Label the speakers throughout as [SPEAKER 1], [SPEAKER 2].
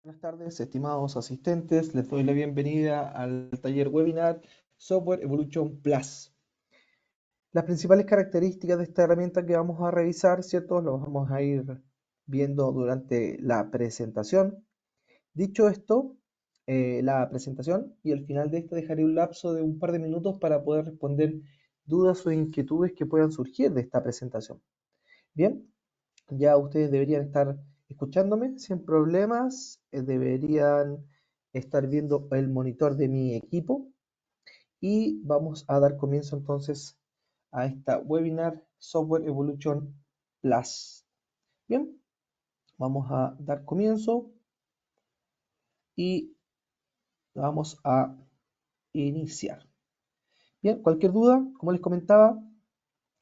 [SPEAKER 1] Buenas tardes, estimados asistentes. Les doy la bienvenida al taller webinar Software Evolution Plus. Las principales características de esta herramienta que vamos a revisar, ¿cierto? Lo vamos a ir viendo durante la presentación. Dicho esto, la presentación y al final de esta dejaré un lapso de un par de minutos para poder responder dudas o inquietudes que puedan surgir de esta presentación. Bien, ya ustedes deberían estar escuchándome sin problemas, deberían estar viendo el monitor de mi equipo y vamos a dar comienzo entonces a esta webinar Software Evolution Plus. Bien, vamos a dar comienzo y vamos a iniciar. Bien, cualquier duda, como les comentaba,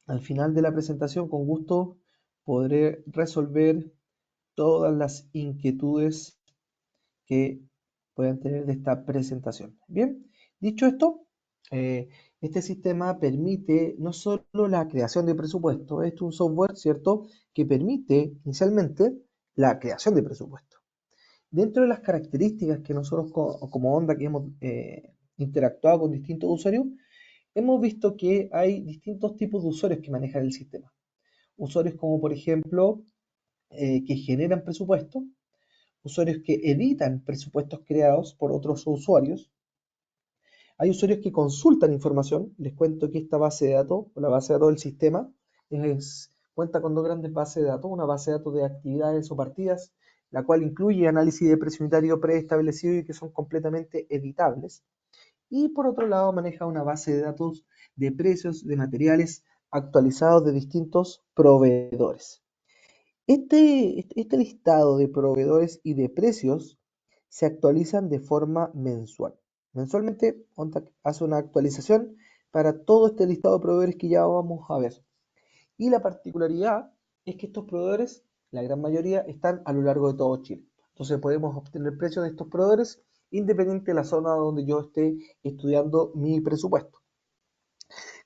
[SPEAKER 1] al final de la presentación con gusto podré resolver todas las inquietudes que puedan tener de esta presentación. Bien, dicho esto, eh, este sistema permite no solo la creación de presupuesto, es un software, ¿cierto?, que permite inicialmente la creación de presupuesto. Dentro de las características que nosotros como Onda que hemos interactuado con distintos usuarios, hemos visto que hay distintos tipos de usuarios que manejan el sistema. Usuarios como por ejemplo que generan presupuesto, usuarios que editan presupuestos creados por otros usuarios. Hay usuarios que consultan información. Les cuento que esta base de datos, o la base de datos del sistema, cuenta con dos grandes bases de datos. Una base de datos de actividades o partidas, la cual incluye análisis de precio unitario preestablecido y que son completamente editables. Y por otro lado maneja una base de datos de precios de materiales actualizados de distintos proveedores. Este listado de proveedores y de precios se actualizan de forma mensual. Mensualmente, ONTAC hace una actualización para todo este listado de proveedores que ya vamos a ver. Y la particularidad es que estos proveedores, la gran mayoría, están a lo largo de todo Chile. Entonces podemos obtener precios de estos proveedores independiente de la zona donde yo esté estudiando mi presupuesto.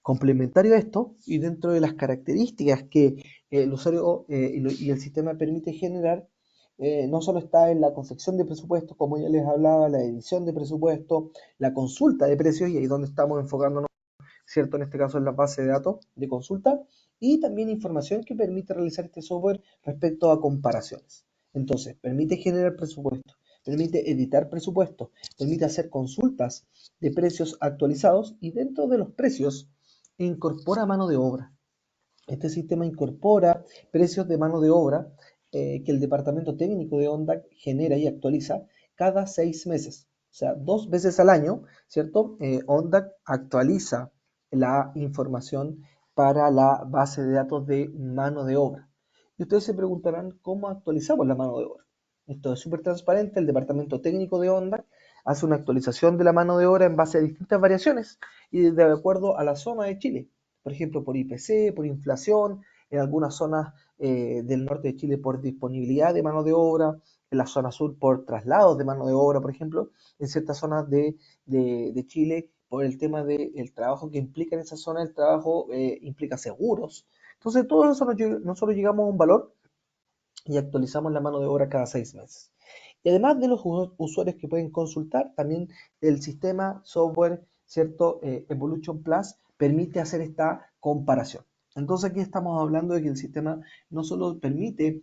[SPEAKER 1] Complementario a esto, y dentro de las características que el usuario y el sistema permite generar, no solo está en la confección de presupuestos, como ya les hablaba, la edición de presupuestos, la consulta de precios, y ahí es donde estamos enfocándonos, ¿cierto? En este caso en la base de datos de consulta, y también información que permite realizar este software respecto a comparaciones. Entonces, permite generar presupuestos, permite editar presupuestos, permite hacer consultas de precios actualizados y dentro de los precios incorpora mano de obra. Este sistema incorpora precios de mano de obra que el departamento técnico de ONDAC genera y actualiza cada 6 meses. O sea, 2 veces al año, ¿cierto? ONDAC actualiza la información para la base de datos de mano de obra. Y ustedes se preguntarán cómo actualizamos la mano de obra. Esto es súper transparente. El departamento técnico de ONDAC hace una actualización de la mano de obra en base a distintas variaciones y de acuerdo a la zona de Chile. Por ejemplo, por IPC, por inflación, en algunas zonas del norte de Chile por disponibilidad de mano de obra, en la zona sur por traslados de mano de obra, por ejemplo, en ciertas zonas de Chile por el tema del trabajo que implica en esa zona, el trabajo implica seguros. Entonces, todo eso nosotros llegamos a un valor y actualizamos la mano de obra cada 6 meses. Y además de los usuarios que pueden consultar, también el sistema software, ¿cierto? Evolution Plus permite hacer esta comparación. Entonces aquí estamos hablando de que el sistema no solo permite,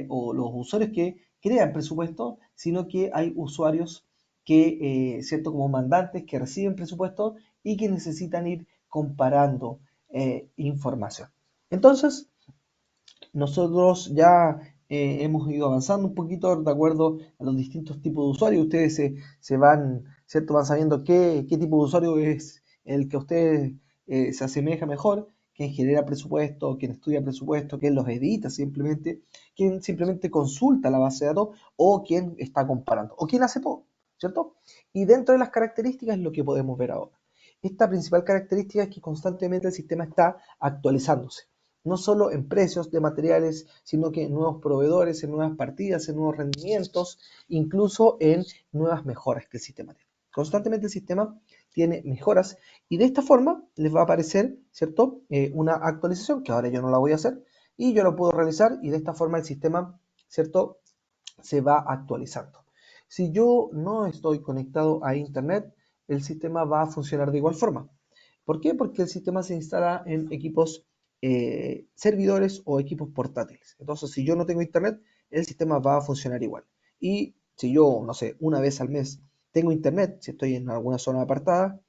[SPEAKER 1] o los usuarios que crean presupuestos, sino que hay usuarios que, ¿cierto? Como mandantes que reciben presupuestos y que necesitan ir comparando información. Entonces, nosotros ya hemos ido avanzando un poquito de acuerdo a los distintos tipos de usuarios. Ustedes se van, ¿cierto? Van sabiendo qué tipo de usuario es el que a ustedes se asemeja mejor, quien genera presupuesto, quien estudia presupuesto, quien los edita simplemente, quien simplemente consulta la base de datos o quien está comparando o quien hace todo, ¿cierto? Y dentro de las características es lo que podemos ver ahora. Esta principal característica es que constantemente el sistema está actualizándose no solo en precios de materiales, sino que en nuevos proveedores, en nuevas partidas, en nuevos rendimientos, incluso en nuevas mejoras que el sistema tiene. Constantemente el sistema tiene mejoras y de esta forma les va a aparecer, ¿cierto? Una actualización que ahora yo no la voy a hacer y yo lo puedo realizar y de esta forma el sistema, ¿cierto? Se va actualizando. Si yo no estoy conectado a Internet, el sistema va a funcionar de igual forma. ¿Por qué? Porque el sistema se instala en equipos servidores o equipos portátiles. Entonces, si yo no tengo Internet, el sistema va a funcionar igual. Y si yo, no sé, una vez al mes tengo Internet, si estoy en alguna zona apartada,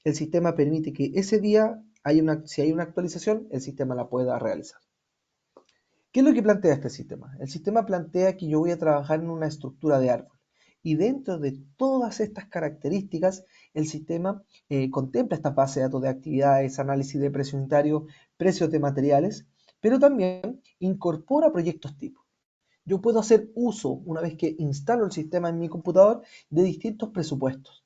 [SPEAKER 1] el sistema permite que ese día, si hay una actualización, el sistema la pueda realizar. ¿Qué es lo que plantea este sistema? El sistema plantea que yo voy a trabajar en una estructura de árbol. Y dentro de todas estas características, el sistema contempla esta base de datos de actividades, análisis de precio unitario, precios de materiales, pero también incorpora proyectos tipo. Yo puedo hacer uso, una vez que instalo el sistema en mi computador, de distintos presupuestos,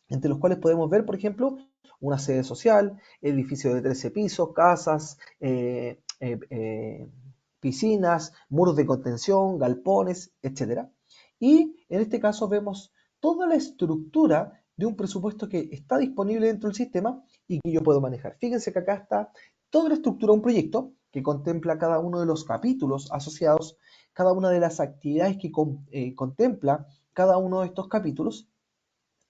[SPEAKER 1] entre los cuales podemos ver, por ejemplo, una sede social, edificio de 13 pisos, casas, piscinas, muros de contención, galpones, etcétera. Y en este caso vemos toda la estructura de un presupuesto que está disponible dentro del sistema y que yo puedo manejar. Fíjense que acá está toda la estructura de un proyecto que contempla cada uno de los capítulos asociados, cada una de las actividades que contempla cada uno de estos capítulos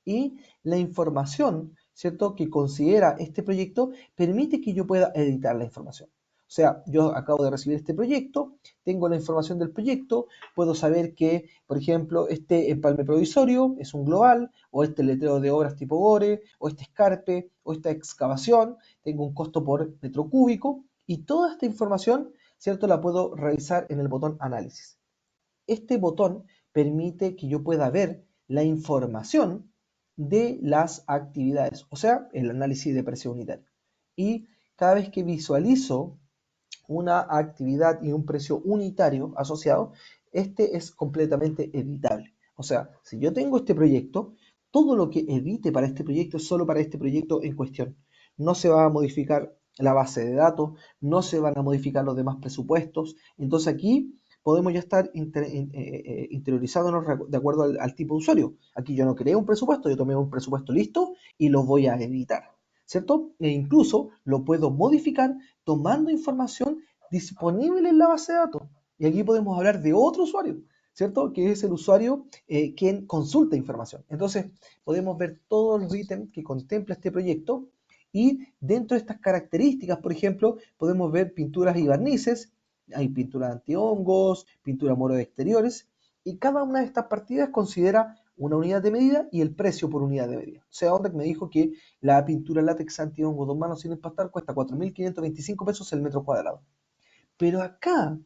[SPEAKER 1] y la información, ¿cierto?, que considera este proyecto permite que yo pueda editar la información. O sea, yo acabo de recibir este proyecto, tengo la información del proyecto, puedo saber que, por ejemplo, este empalme provisorio es un global, o este letrero de obras tipo GORE, o este escarpe, o esta excavación, tengo un costo por metro cúbico, y toda esta información, ¿cierto?, la puedo revisar en el botón análisis. Este botón permite que yo pueda ver la información de las actividades, o sea, el análisis de precio unitario. Y cada vez que visualizo una actividad y un precio unitario asociado, este es completamente editable. O sea, si yo tengo este proyecto, todo lo que edite para este proyecto es solo para este proyecto en cuestión. No se va a modificar la base de datos, no se van a modificar los demás presupuestos. Entonces aquí podemos ya estar interiorizándonos de acuerdo al tipo de usuario. Aquí yo no creé un presupuesto, yo tomé un presupuesto listo y lo voy a editar, ¿cierto? E incluso lo puedo modificar tomando información disponible en la base de datos. Y aquí podemos hablar de otro usuario, ¿cierto? Que es el usuario quien consulta información. Entonces, podemos ver todos los ítems que contempla este proyecto y dentro de estas características, por ejemplo, podemos ver pinturas y barnices, hay pintura antihongos, pintura muro de exteriores, y cada una de estas partidas considera una unidad de medida y el precio por unidad de medida. O sea, Ondec me dijo que la pintura látex antihongo 2 manos sin empastar cuesta 4.525 pesos el metro cuadrado. Pero acá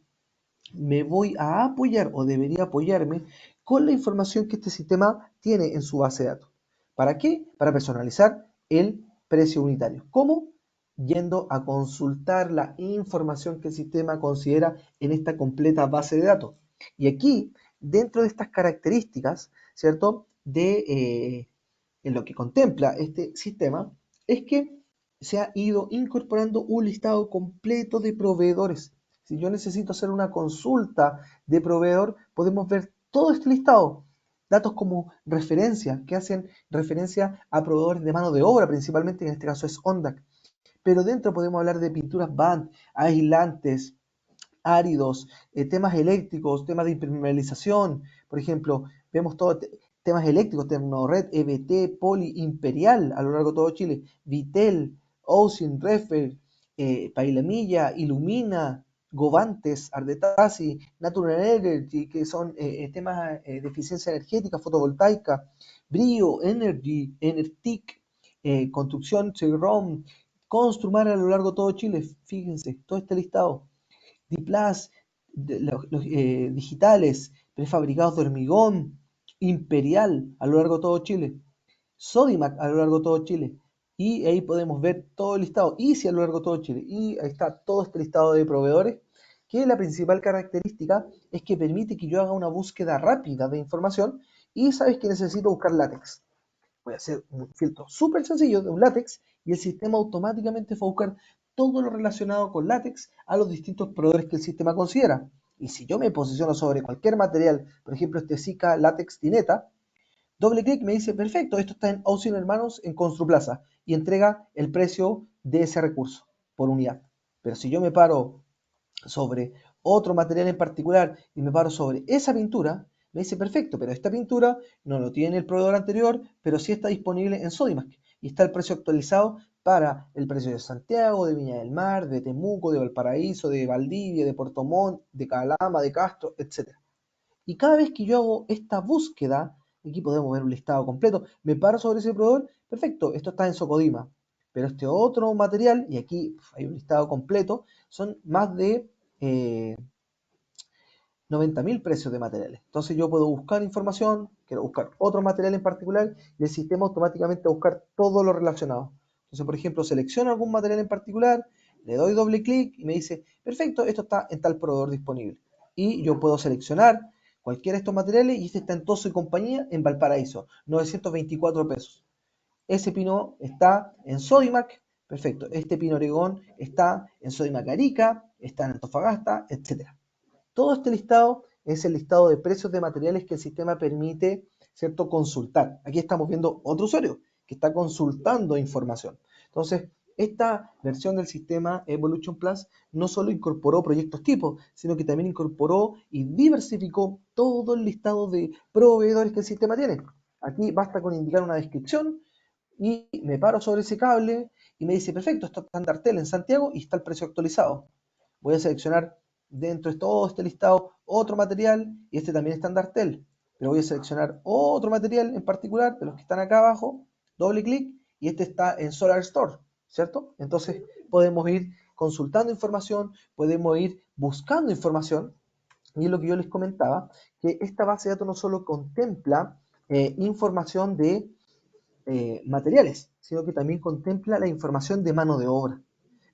[SPEAKER 1] me voy a apoyar o debería apoyarme con la información que este sistema tiene en su base de datos. ¿Para qué? Para personalizar el precio unitario. ¿Cómo? Yendo a consultar la información que el sistema considera en esta completa base de datos. Y aquí, dentro de estas características, ¿cierto? En lo que contempla este sistema, es que se ha ido incorporando un listado completo de proveedores. Si yo necesito hacer una consulta de proveedor, podemos ver todo este listado. Datos como referencia, que hacen referencia a proveedores de mano de obra, principalmente, en este caso es ONDAC. Pero dentro podemos hablar de pinturas band, aislantes, áridos, temas eléctricos, temas de impermeabilización, por ejemplo, vemos todos temas eléctricos, Termored, EBT, Poli, Imperial, a lo largo de todo Chile, Vitel, Ousin, Refer, Pailamilla, Illumina, Govantes, Ardetasi, Natural Energy, que son temas de eficiencia energética, fotovoltaica, Brio, Energy, Enertic, Construcción, Chevron, Construmar a lo largo de todo Chile, fíjense, todo este listado. Diplas, los digitales, prefabricados de hormigón, Imperial a lo largo de todo Chile, Sodimac a lo largo de todo Chile. Y ahí podemos ver todo el listado, Easy a lo largo de todo Chile. Y ahí está todo este listado de proveedores, que la principal característica es que permite que yo haga una búsqueda rápida de información y sabes que necesito buscar látex. Voy a hacer un filtro súper sencillo de un látex y el sistema automáticamente va a buscar todo lo relacionado con látex a los distintos proveedores que el sistema considera. Y si yo me posiciono sobre cualquier material, por ejemplo este Zika Látex Tineta, doble clic me dice, perfecto, esto está en Austin Hermanos en Construplaza y entrega el precio de ese recurso por unidad. Pero si yo me paro sobre otro material en particular y me paro sobre esa pintura, Me dice, perfecto, pero esta pintura no lo tiene el proveedor anterior, pero sí está disponible en Sodimac. Y está el precio actualizado para el precio de Santiago, de Viña del Mar, de Temuco, de Valparaíso, de Valdivia, de Puerto Montt, de Calama, de Castro, etc. Y cada vez que yo hago esta búsqueda, aquí podemos ver un listado completo, me paro sobre ese proveedor, perfecto, esto está en Socodima. Pero este otro material, y aquí hay un listado completo, son más de 90.000 precios de materiales. Entonces yo puedo buscar información, quiero buscar otro material en particular y el sistema automáticamente va a buscar todo lo relacionado. Entonces, por ejemplo, selecciono algún material en particular, le doy doble clic y me dice, perfecto, esto está en tal proveedor disponible. Y yo puedo seleccionar cualquiera de estos materiales y este está en Toso y Compañía en Valparaíso, 924 pesos. Ese pino está en Sodimac, perfecto. Este pino Oregón está en Sodimac Arica, está en Antofagasta, etcétera. Todo este listado es el listado de precios de materiales que el sistema permite, ¿cierto?, consultar. Aquí estamos viendo otro usuario que está consultando información. Entonces, esta versión del sistema Evolution Plus no solo incorporó proyectos tipo, sino que también incorporó y diversificó todo el listado de proveedores que el sistema tiene. Aquí basta con indicar una descripción y me paro sobre ese cable y me dice, perfecto, esto está en Dartel en Santiago y está el precio actualizado. Voy a seleccionar dentro de todo este listado otro material y este también está en Dartel. Pero voy a seleccionar otro material en particular de los que están acá abajo, doble clic y este está en Solar Store, ¿cierto? Entonces podemos ir consultando información, podemos ir buscando información y es lo que yo les comentaba, que esta base de datos no solo contempla información de materiales, sino que también contempla la información de mano de obra.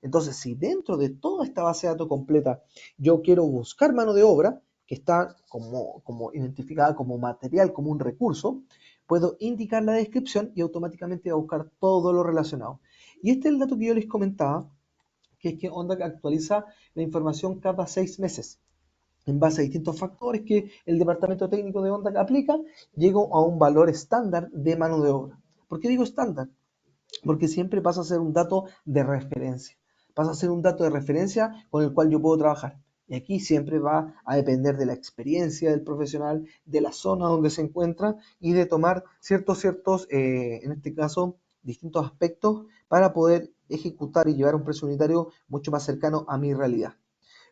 [SPEAKER 1] Entonces, si dentro de toda esta base de datos completa yo quiero buscar mano de obra, que está como identificada como material, como un recurso, puedo indicar la descripción y automáticamente va a buscar todo lo relacionado. Y este es el dato que yo les comentaba, que es que Onda actualiza la información cada 6 meses en base a distintos factores que el departamento técnico de Onda aplica, llego a un valor estándar de mano de obra. ¿Por qué digo estándar? Porque siempre pasa a ser un dato de referencia. Pasa a ser un dato de referencia con el cual yo puedo trabajar. Y aquí siempre va a depender de la experiencia del profesional, de la zona donde se encuentra y de tomar en este caso, distintos aspectos para poder ejecutar y llevar un precio unitario mucho más cercano a mi realidad.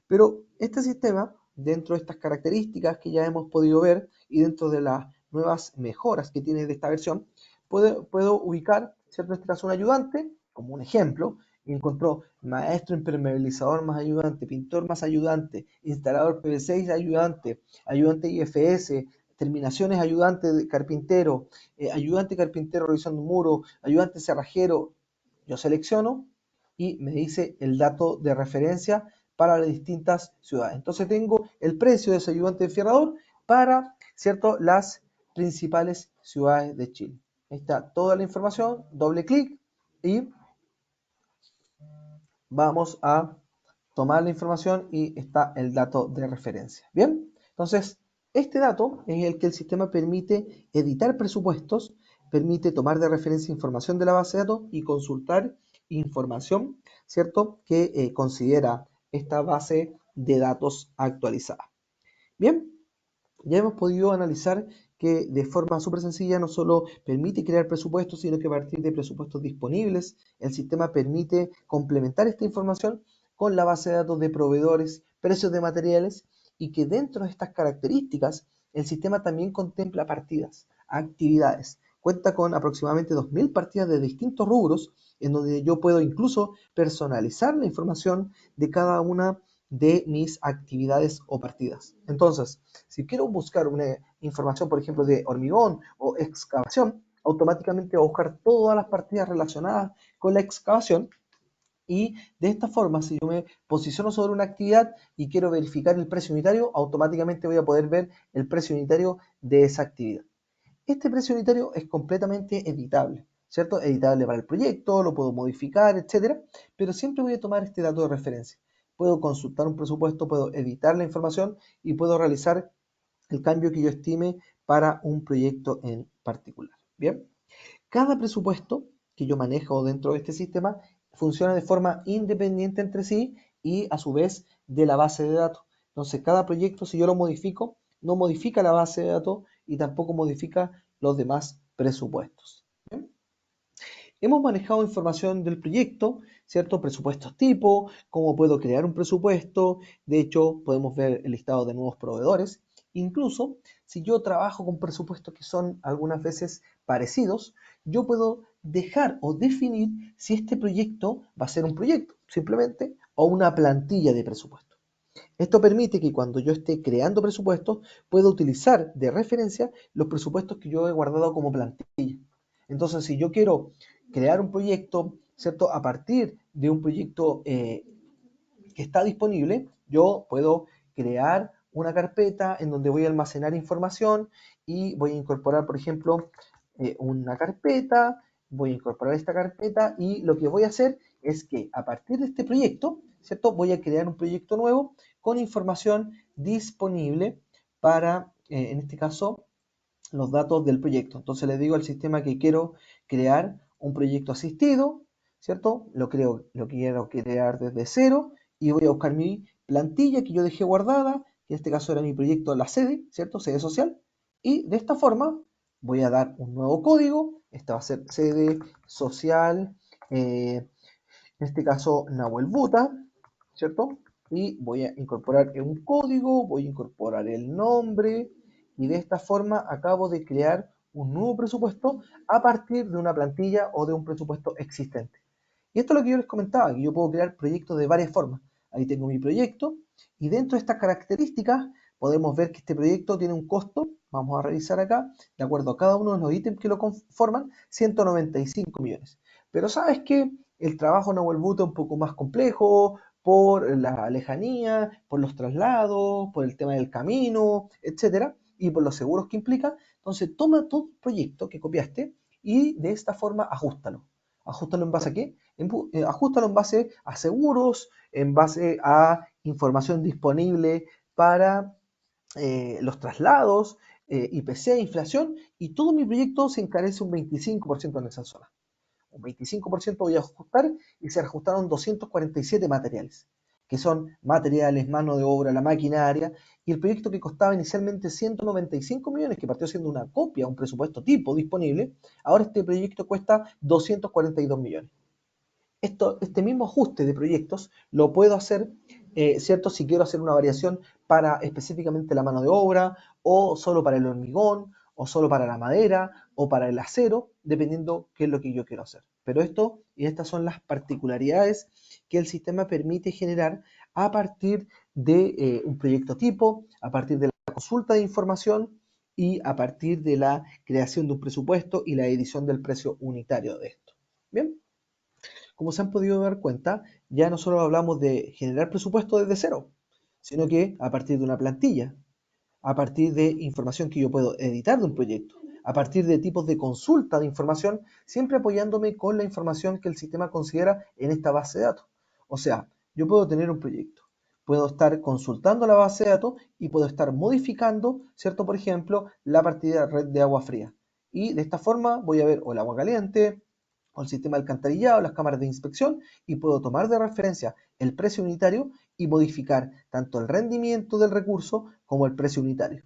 [SPEAKER 1] Pero este sistema, dentro de estas características que ya hemos podido ver y dentro de las nuevas mejoras que tiene de esta versión, puedo ubicar, ¿cierto? En este caso un ayudante, como un ejemplo, y encontró maestro impermeabilizador más ayudante, pintor más ayudante, instalador PV6 ayudante, ayudante IFS, terminaciones ayudante de carpintero, ayudante carpintero revisando un muro, ayudante cerrajero. Yo selecciono y me dice el dato de referencia para las distintas ciudades. Entonces tengo el precio de ese ayudante de fierrador para, ¿cierto?, las principales ciudades de Chile. Ahí está toda la información, doble clic y vamos a tomar la información y está el dato de referencia. Bien, entonces este dato es el que el sistema permite editar presupuestos, permite tomar de referencia información de la base de datos y consultar información, ¿cierto?, que considera esta base de datos actualizada. Bien, ya hemos podido analizar que de forma súper sencilla no solo permite crear presupuestos, sino que a partir de presupuestos disponibles, el sistema permite complementar esta información con la base de datos de proveedores, precios de materiales y que dentro de estas características el sistema también contempla partidas, actividades. Cuenta con aproximadamente 2.000 partidas de distintos rubros en donde yo puedo incluso personalizar la información de cada una de mis actividades o partidas. Entonces, si quiero buscar una información, por ejemplo, de hormigón o excavación, automáticamente va a buscar todas las partidas relacionadas con la excavación y de esta forma, si yo me posiciono sobre una actividad y quiero verificar el precio unitario, automáticamente voy a poder ver el precio unitario de esa actividad. Este precio unitario es completamente editable, ¿cierto? Editable para el proyecto, lo puedo modificar, etcétera, pero siempre voy a tomar este dato de referencia. Puedo consultar un presupuesto, puedo editar la información y puedo realizar el cambio que yo estime para un proyecto en particular. Bien, cada presupuesto que yo manejo dentro de este sistema funciona de forma independiente entre sí y a su vez de la base de datos. Entonces, cada proyecto, si yo lo modifico, no modifica la base de datos y tampoco modifica los demás presupuestos. ¿Bien? Hemos manejado información del proyecto, ¿cierto? Presupuestos tipo, cómo puedo crear un presupuesto. De hecho, podemos ver el listado de nuevos proveedores. Incluso, si yo trabajo con presupuestos que son algunas veces parecidos, yo puedo dejar o definir si este proyecto va a ser un proyecto, simplemente, o una plantilla de presupuesto. Esto permite que cuando yo esté creando presupuestos, pueda utilizar de referencia los presupuestos que yo he guardado como plantilla. Entonces, si yo quiero crear un proyecto, ¿cierto? A partir de un proyecto que está disponible, yo puedo crear una carpeta en donde voy a almacenar información y voy a incorporar, por ejemplo, una carpeta, voy a incorporar esta carpeta y lo que voy a hacer es que a partir de este proyecto, ¿cierto? Voy a crear un proyecto nuevo con información disponible para, en este caso, los datos del proyecto. Entonces le digo al sistema que quiero crear un proyecto asistido, ¿cierto? Lo quiero crear desde cero y voy a buscar mi plantilla que yo dejé guardada, que en este caso era mi proyecto La Sede, ¿cierto? Sede social. Y de esta forma voy a dar un nuevo código. Esta va a ser sede social, en este caso Nahuel Buta, ¿cierto? Y voy a incorporar un código, voy a incorporar el nombre y de esta forma acabo de crear un nuevo presupuesto a partir de una plantilla o de un presupuesto existente. Y esto es lo que yo les comentaba, que yo puedo crear proyectos de varias formas. Ahí tengo mi proyecto y dentro de estas características podemos ver que este proyecto tiene un costo, vamos a revisar acá, de acuerdo a cada uno de los ítems que lo conforman, 195 millones. Pero ¿sabes qué? El trabajo en Nahuel Buta es un poco más complejo por la lejanía, por los traslados, por el tema del camino, etcétera, y por los seguros que implica. Entonces, toma tu proyecto que copiaste y de esta forma ajustalo. ¿Ajustalo en base a qué? Ajustalo en base a seguros, en base a información disponible para los traslados, IPC, inflación, y todo mi proyecto se encarece un 25% en esa zona. Un 25% voy a ajustar y se ajustaron 247 materiales, que son materiales, mano de obra, la maquinaria, y el proyecto que costaba inicialmente 195 millones, que partió siendo una copia, un presupuesto tipo disponible, ahora este proyecto cuesta 242 millones. Este mismo ajuste de proyectos lo puedo hacer, ¿cierto? Si quiero hacer una variación para específicamente la mano de obra, o solo para el hormigón, o solo para la madera, o para el acero, dependiendo qué es lo que yo quiero hacer. Pero esto y estas son las particularidades que el sistema permite generar a partir de un proyecto tipo, a partir de la consulta de información y a partir de la creación de un presupuesto y la edición del precio unitario de esto. Bien. Como se han podido dar cuenta, ya no solo hablamos de generar presupuesto desde cero, sino que a partir de una plantilla, a partir de información que yo puedo editar de un proyecto, a partir de tipos de consulta de información, siempre apoyándome con la información que el sistema considera en esta base de datos. O sea, yo puedo tener un proyecto, puedo estar consultando la base de datos y puedo estar modificando, ¿cierto? Por ejemplo, la partida de red de agua fría. Y de esta forma voy a ver o el agua caliente, o el sistema de alcantarillado, las cámaras de inspección, y puedo tomar de referencia el precio unitario y modificar tanto el rendimiento del recurso como el precio unitario.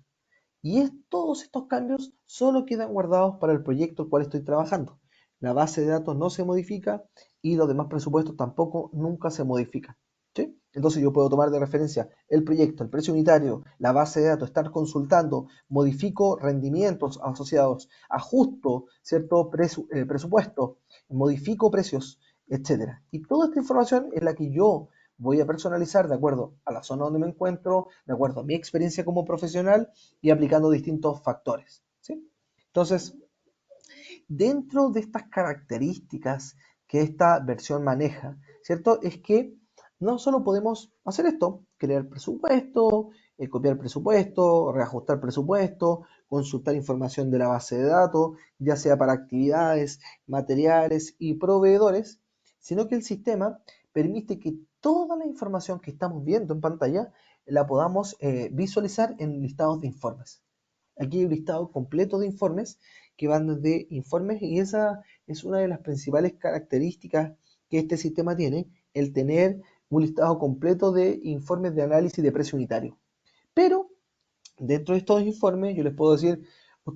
[SPEAKER 1] Todos estos cambios solo quedan guardados para el proyecto el cual estoy trabajando. La base de datos no se modifica y los demás presupuestos tampoco nunca se modifican. ¿Sí? Entonces yo puedo tomar de referencia el proyecto, el precio unitario, la base de datos, estar consultando, modifico rendimientos asociados, ajusto cierto presupuesto, modifico precios, etcétera. Y toda esta información es la que yo voy a personalizar de acuerdo a la zona donde me encuentro, de acuerdo a mi experiencia como profesional y aplicando distintos factores. ¿Sí? Entonces, dentro de estas características que esta versión maneja, ¿cierto? Es que no solo podemos hacer esto, crear presupuesto, copiar presupuesto, reajustar presupuesto, consultar información de la base de datos, ya sea para actividades, materiales y proveedores, sino que el sistema permite que toda la información que estamos viendo en pantalla la podamos visualizar en listados de informes. Aquí hay un listado completo de informes que van desde informes y esa es una de las principales características que este sistema tiene, el tener un listado completo de informes de análisis de precio unitario. Pero Dentro de estos informes yo les puedo decir,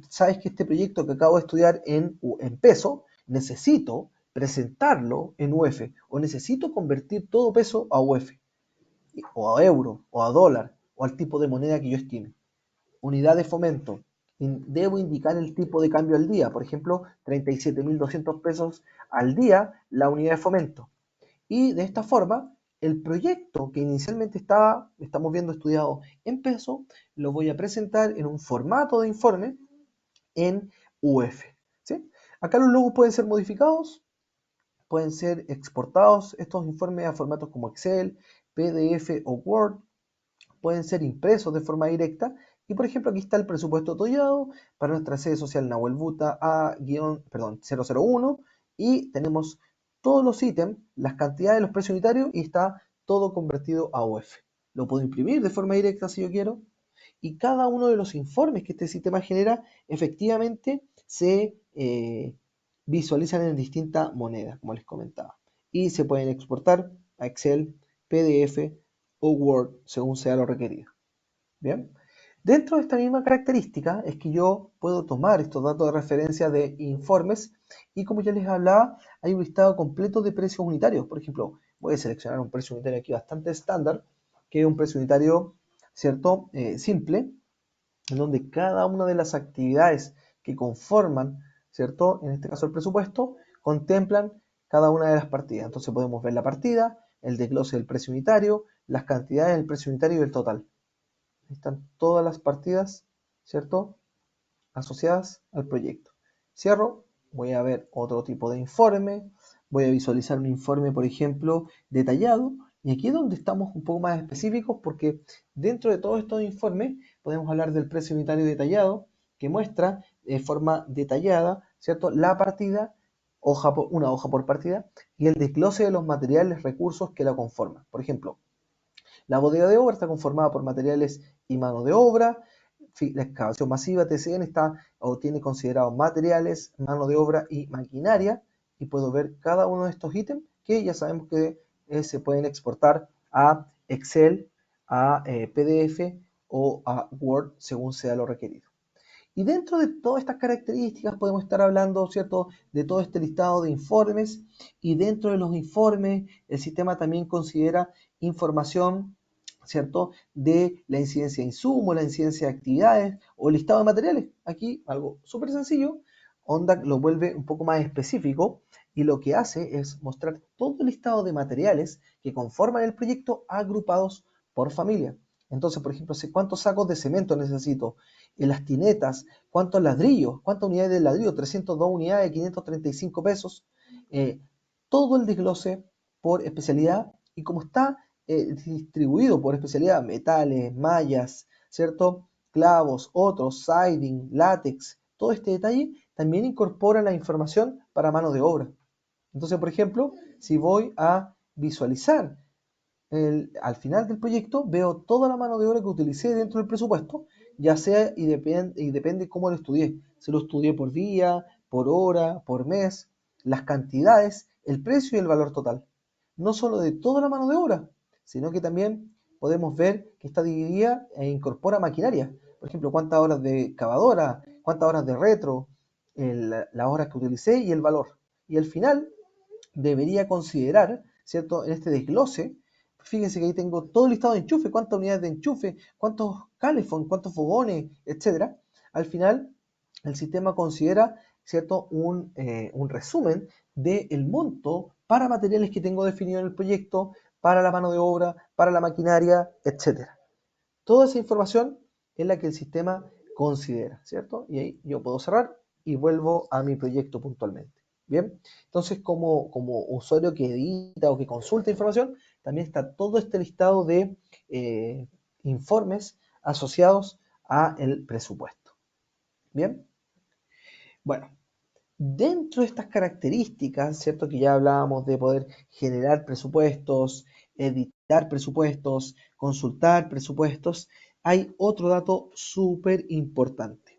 [SPEAKER 1] sabes que este proyecto que acabo de estudiar en peso, necesito presentarlo en UF o necesito convertir todo peso a UF o a euro o a dólar o al tipo de moneda que yo estime. Unidad de fomento. Debo indicar el tipo de cambio al día, por ejemplo, 37.200 pesos al día la unidad de fomento. Y de esta forma, el proyecto que inicialmente estamos viendo estudiado en peso, lo voy a presentar en un formato de informe en UF. ¿Sí? Acá los logos pueden ser modificados, pueden ser exportados estos informes a formatos como Excel, PDF o Word, pueden ser impresos de forma directa. Y por ejemplo, aquí está el presupuesto tollado para nuestra sede social Nahuel Buta A-001 y tenemos todos los ítems, las cantidades, los precios unitarios y está todo convertido a UF. Lo puedo imprimir de forma directa si yo quiero y cada uno de los informes que este sistema genera efectivamente se visualizan en distintas monedas, como les comentaba. Y se pueden exportar a Excel, PDF o Word según sea lo requerido. Bien. Dentro de esta misma característica es que yo puedo tomar estos datos de referencia de informes y como ya les hablaba, hay un listado completo de precios unitarios. Por ejemplo, voy a seleccionar un precio unitario aquí bastante estándar, que es un precio unitario, ¿cierto? Simple, en donde cada una de las actividades que conforman, ¿cierto? En este caso el presupuesto, contemplan cada una de las partidas. Entonces podemos ver la partida, el desglose del precio unitario, las cantidades del precio unitario y el total. Ahí están todas las partidas, ¿cierto? Asociadas al proyecto. Cierro, voy a ver otro tipo de informe, voy a visualizar mi informe, por ejemplo, detallado, y aquí es donde estamos un poco más específicos porque dentro de todos estos informes podemos hablar del precio unitario detallado, que muestra de forma detallada, ¿cierto? La partida, una hoja por partida, y el desglose de los materiales, recursos que la conforman. Por ejemplo, la bodega de obra está conformada por materiales y mano de obra. La excavación masiva TCN está o tiene considerados materiales, mano de obra y maquinaria. Y puedo ver cada uno de estos ítems que ya sabemos que se pueden exportar a Excel, a PDF o a Word según sea lo requerido. Y dentro de todas estas características podemos estar hablando, ¿cierto?, de todo este listado de informes y dentro de los informes el sistema también considera información, ¿cierto?, de la incidencia de insumos, la incidencia de actividades o listado de materiales. Aquí algo súper sencillo, Onda lo vuelve un poco más específico y lo que hace es mostrar todo el listado de materiales que conforman el proyecto agrupados por familia. Entonces, por ejemplo, cuántos sacos de cemento necesito, las tinetas, cuántos ladrillos, cuántas unidades de ladrillo, 302 unidades, 535 pesos, eh, todo el desglose por especialidad y como está distribuido por especialidad, metales, mallas, ¿cierto? Clavos, otros, siding, látex, todo este detalle también incorpora la información para mano de obra. Entonces, por ejemplo, si voy a visualizar al final del proyecto veo toda la mano de obra que utilicé dentro del presupuesto, ya sea y depende cómo lo estudié. Si lo estudié por día, por hora, por mes, las cantidades, el precio y el valor total. No solo de toda la mano de obra, sino que también podemos ver que está dividida e incorpora maquinaria. Por ejemplo, cuántas horas de cavadora, cuántas horas de retro, las horas que utilicé y el valor. Y al final debería considerar, ¿cierto? En este desglose, fíjense que ahí tengo todo el listado de enchufe, cuántas unidades de enchufe, cuántos calefón, cuántos fogones, etcétera. Al final, el sistema considera, ¿cierto? Un resumen del monto para materiales que tengo definido en el proyecto, para la mano de obra, para la maquinaria, etcétera. Toda esa información es la que el sistema considera, ¿cierto? Y ahí yo puedo cerrar y vuelvo a mi proyecto puntualmente. Bien, entonces como usuario que edita o que consulta información, también está todo este listado de informes asociados a el presupuesto. Bien, bueno, dentro de estas características, ¿cierto? Que ya hablábamos de poder generar presupuestos, editar presupuestos, consultar presupuestos, hay otro dato súper importante,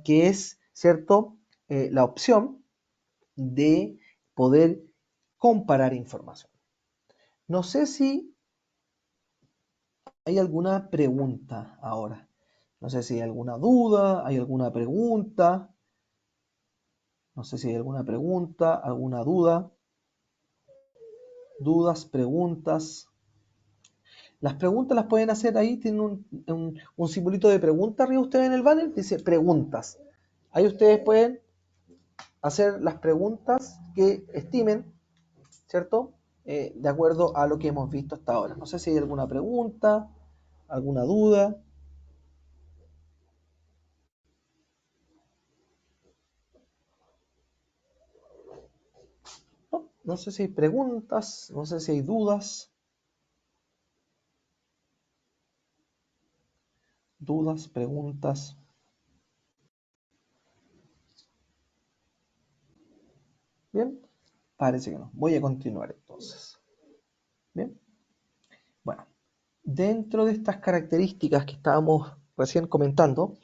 [SPEAKER 1] que es, ¿cierto? La opción de poder comparar información. No sé si hay alguna pregunta ahora. No sé si hay alguna duda, hay alguna pregunta. No sé si hay alguna pregunta, alguna duda. Dudas, preguntas. Las preguntas las pueden hacer ahí, tienen un simbolito de pregunta arriba ustedes en el banner, dice preguntas. Ahí ustedes pueden hacer las preguntas que estimen, ¿cierto? De acuerdo a lo que hemos visto hasta ahora. No sé si hay alguna pregunta, alguna duda. No, no sé si hay preguntas, no sé si hay dudas. Dudas, preguntas. Bien, parece que no. Voy a continuar entonces. Bien, bueno. Dentro de estas características que estábamos recién comentando,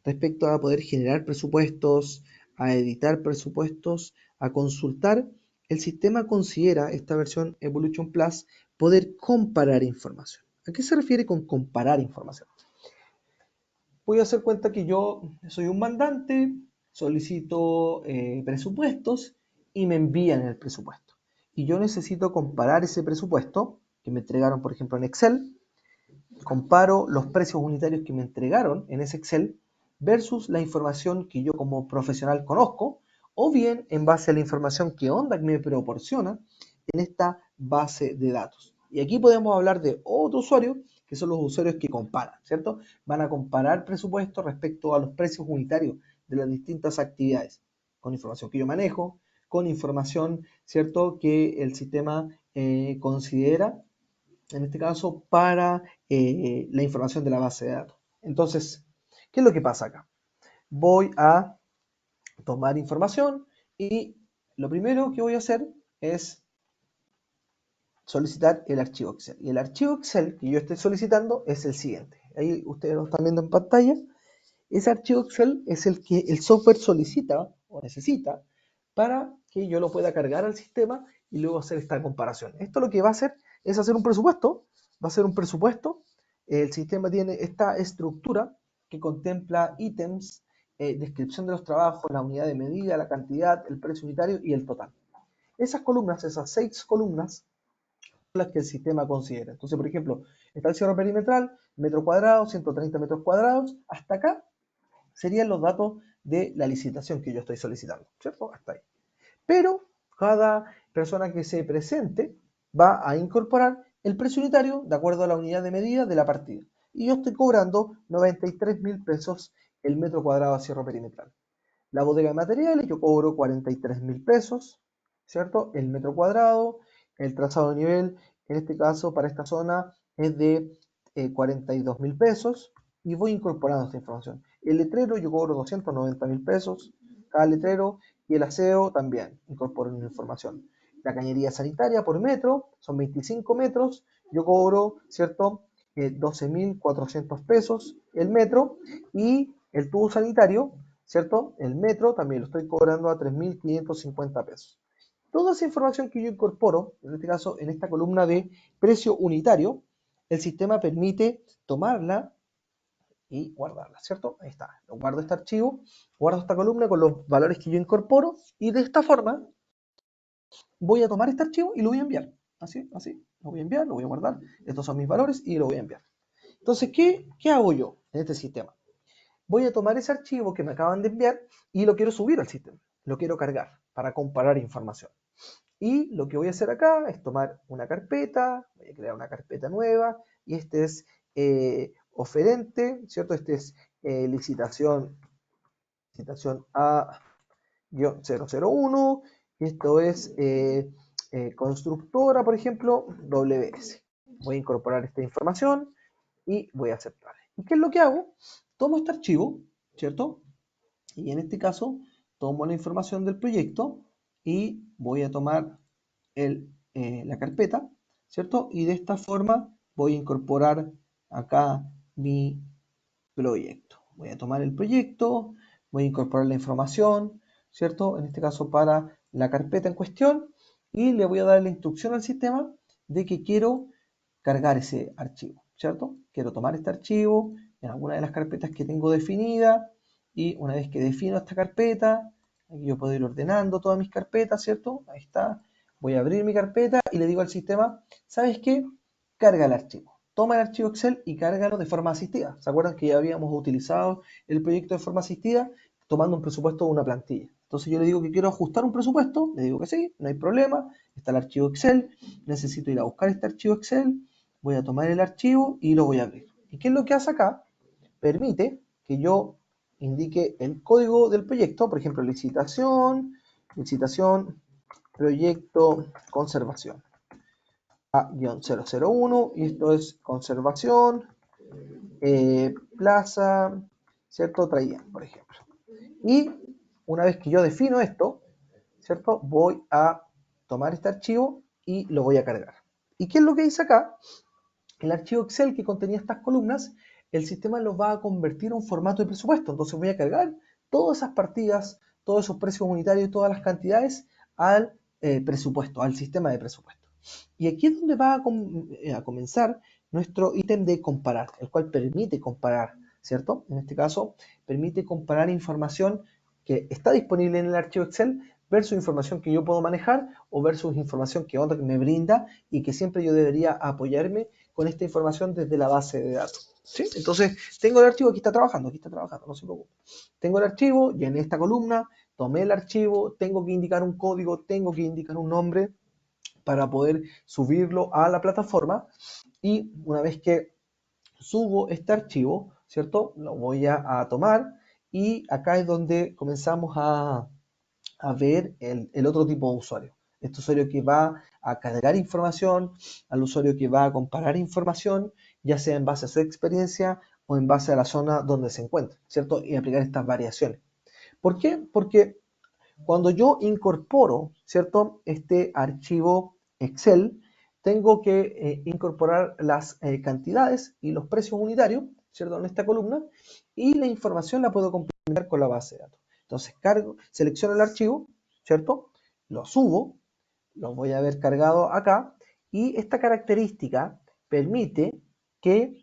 [SPEAKER 1] respecto a poder generar presupuestos, a editar presupuestos, a consultar, el sistema considera, esta versión Evolution Plus, poder comparar información. ¿A qué se refiere con comparar información? Voy a hacer cuenta que yo soy un mandante, solicito presupuestos y me envían el presupuesto. Y yo necesito comparar ese presupuesto que me entregaron, por ejemplo, en Excel, comparo los precios unitarios que me entregaron en ese Excel versus la información que yo como profesional conozco, o bien en base a la información que OnDac me proporciona en esta base de datos. Y aquí podemos hablar de otro usuario, que son los usuarios que comparan, ¿cierto? Van a comparar presupuestos respecto a los precios unitarios de las distintas actividades, con información que yo manejo, con información, ¿cierto?, que el sistema considera en este caso, para la información de la base de datos. Entonces, ¿qué es lo que pasa acá? Voy a tomar información y lo primero que voy a hacer es solicitar el archivo Excel. Y el archivo Excel que yo estoy solicitando es el siguiente. Ahí ustedes lo están viendo en pantalla. Ese archivo Excel es el que el software solicita o necesita para que yo lo pueda cargar al sistema y luego hacer esta comparación. Esto lo que va a hacer es hacer un presupuesto, va a ser un presupuesto. El sistema tiene esta estructura que contempla ítems, descripción de los trabajos, la unidad de medida, la cantidad, el precio unitario y el total. Esas columnas, esas 6 columnas, son las que el sistema considera. Entonces, por ejemplo, está el cierre perimetral, metro cuadrado, 130 metros cuadrados, hasta acá serían los datos de la licitación que yo estoy solicitando, ¿cierto? Hasta ahí. Pero cada persona que se presente va a incorporar el precio unitario de acuerdo a la unidad de medida de la partida. Y yo estoy cobrando 93.000 pesos el metro cuadrado de cierre perimetral. La bodega de materiales yo cobro 43.000 pesos, ¿cierto? El metro cuadrado, el trazado de nivel, en este caso para esta zona es de 42.000 pesos y voy incorporando esta información. El letrero yo cobro 290.000 pesos cada letrero y el aseo también incorporo una información. La cañería sanitaria por metro son 25 metros, yo cobro, ¿cierto? 12.400 pesos el metro y el tubo sanitario, ¿cierto? El metro también lo estoy cobrando a 3.550 pesos. Toda esa información que yo incorporo, en este caso en esta columna de precio unitario, el sistema permite tomarla y guardarla, ¿cierto? Ahí está. Guardo este archivo, guardo esta columna con los valores que yo incorporo y de esta forma voy a tomar este archivo y lo voy a enviar. Así, así. Lo voy a enviar, lo voy a guardar. Estos son mis valores y lo voy a enviar. Entonces, ¿qué hago yo en este sistema? Voy a tomar ese archivo que me acaban de enviar y lo quiero subir al sistema. Lo quiero cargar para comparar información. Y lo que voy a hacer acá es tomar una carpeta, voy a crear una carpeta nueva y este es oferente, ¿cierto? Este es licitación A-001 y esto es constructora, por ejemplo, WS. Voy a incorporar esta información y voy a aceptar. ¿Y qué es lo que hago? Tomo este archivo, ¿cierto? Y en este caso, tomo la información del proyecto y voy a tomar la carpeta, ¿cierto? Y de esta forma voy a incorporar acá mi proyecto. Voy a tomar el proyecto, voy a incorporar la información, ¿cierto? En este caso para la carpeta en cuestión y le voy a dar la instrucción al sistema de que quiero cargar ese archivo, ¿cierto? Quiero tomar este archivo, en alguna de las carpetas que tengo definida, y una vez que defino esta carpeta, aquí yo puedo ir ordenando todas mis carpetas, ¿cierto? Ahí está. Voy a abrir mi carpeta y le digo al sistema, ¿sabes qué? Carga el archivo. Toma el archivo Excel y cárgalo de forma asistida. ¿Se acuerdan que ya habíamos utilizado el proyecto de forma asistida tomando un presupuesto de una plantilla? Entonces yo le digo que quiero ajustar un presupuesto, le digo que sí, no hay problema, está el archivo Excel, necesito ir a buscar este archivo Excel, voy a tomar el archivo y lo voy a abrir. ¿Y qué es lo que hace acá? Permite que yo indique el código del proyecto, por ejemplo, licitación, proyecto, conservación. A-001, y esto es conservación, plaza, ¿cierto? Traía, por ejemplo. Y una vez que yo defino esto, ¿cierto? Voy a tomar este archivo y lo voy a cargar. ¿Y qué es lo que dice acá? El archivo Excel que contenía estas columnas, el sistema lo va a convertir a un formato de presupuesto. Entonces voy a cargar todas esas partidas, todos esos precios unitarios, todas las cantidades al presupuesto, al sistema de presupuesto. Y aquí es donde va a comenzar nuestro ítem de comparar, el cual permite comparar, ¿cierto? En este caso, permite comparar información que está disponible en el archivo Excel versus información que yo puedo manejar o versus información que otra me brinda y que siempre yo debería apoyarme con esta información desde la base de datos. ¿Sí? Entonces, tengo el archivo, aquí está trabajando, no se preocupe. Tengo el archivo, llené esta columna, tomé el archivo, tengo que indicar un código, tengo que indicar un nombre para poder subirlo a la plataforma, y una vez que subo este archivo, ¿cierto? Lo voy a tomar, y acá es donde comenzamos a ver el otro tipo de usuario. Este usuario que va a cargar información, al usuario que va a comparar información, ya sea en base a su experiencia o en base a la zona donde se encuentra, ¿cierto? Y aplicar estas variaciones. ¿Por qué? Porque cuando yo incorporo, ¿cierto? Este archivo Excel, tengo que incorporar las cantidades y los precios unitarios, ¿cierto? En esta columna, y la información la puedo complementar con la base de datos. Entonces selecciono el archivo, ¿cierto? Lo subo, lo voy a ver cargado acá, y esta característica permite que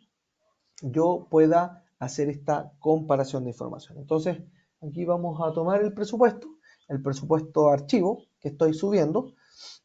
[SPEAKER 1] yo pueda hacer esta comparación de información. Entonces, aquí vamos a tomar el presupuesto archivo que estoy subiendo,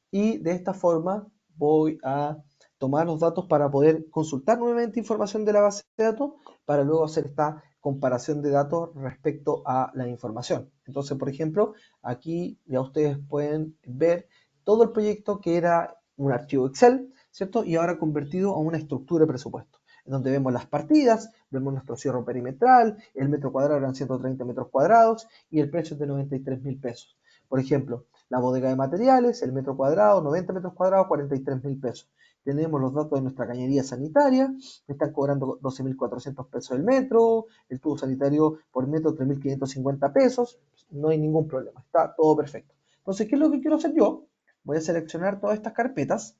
[SPEAKER 1] y de esta forma voy a tomar los datos para poder consultar nuevamente información de la base de datos para luego hacer esta comparación de datos respecto a la información. Entonces, por ejemplo, aquí ya ustedes pueden ver todo el proyecto que era un archivo Excel, ¿cierto? Y ahora convertido a una estructura de presupuesto, en donde vemos las partidas, vemos nuestro cierre perimetral, el metro cuadrado eran 130 metros cuadrados y el precio es de 93.000 pesos. Por ejemplo, la bodega de materiales, el metro cuadrado, 90 metros cuadrados, 43.000 pesos. Tenemos los datos de nuestra cañería sanitaria, me están cobrando 12.400 pesos el metro, el tubo sanitario por metro 3.550 pesos, no hay ningún problema, está todo perfecto. Entonces, ¿qué es lo que quiero hacer yo? Voy a seleccionar todas estas carpetas,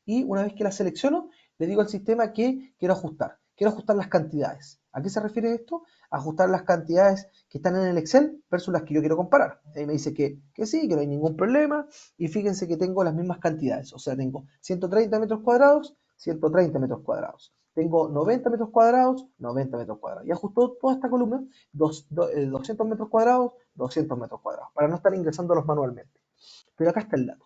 [SPEAKER 1] y una vez que las selecciono, le digo al sistema que quiero ajustar las cantidades. ¿A qué se refiere esto? Ajustar las cantidades que están en el Excel versus las que yo quiero comparar. Ahí me dice que sí, que no hay ningún problema, y fíjense que tengo las mismas cantidades, o sea, tengo 130 metros cuadrados, 130 metros cuadrados. Tengo 90 metros cuadrados, 90 metros cuadrados. Y ajustó toda esta columna, 200 metros cuadrados, 200 metros cuadrados, para no estar ingresándolos manualmente. Pero acá está el dato.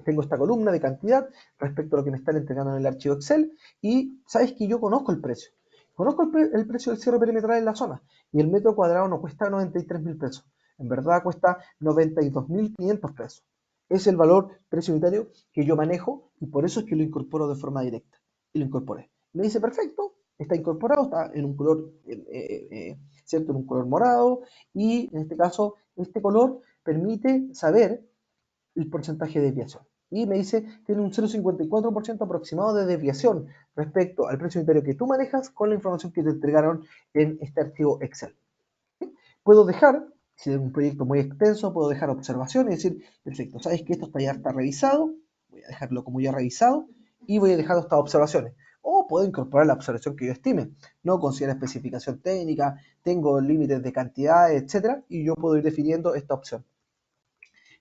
[SPEAKER 1] Tengo esta columna de cantidad respecto a lo que me están entregando en el archivo Excel, y sabes que yo conozco el precio. Conozco el precio del cierre perimetral en la zona, y el metro cuadrado no cuesta 93.000 pesos. En verdad cuesta 92.500 pesos. Es el valor precio unitario que yo manejo, y por eso es que lo incorporo de forma directa. Y lo incorporé. Me dice, perfecto, está incorporado, está en un color, ¿cierto? En un color morado, y en este caso, este color permite saber el porcentaje de desviación. Y me dice, tiene un 0,54% aproximado de desviación respecto al precio unitario que tú manejas con la información que te entregaron en este archivo Excel. ¿Sí? Puedo dejar, si es un proyecto muy extenso, puedo dejar observaciones y decir, perfecto, sabes que esto ya está revisado, voy a dejarlo como ya revisado, y voy a dejar estas observaciones. O puedo incorporar la observación que yo estime. No considera especificación técnica, tengo límites de cantidad, etcétera, y yo puedo ir definiendo esta opción.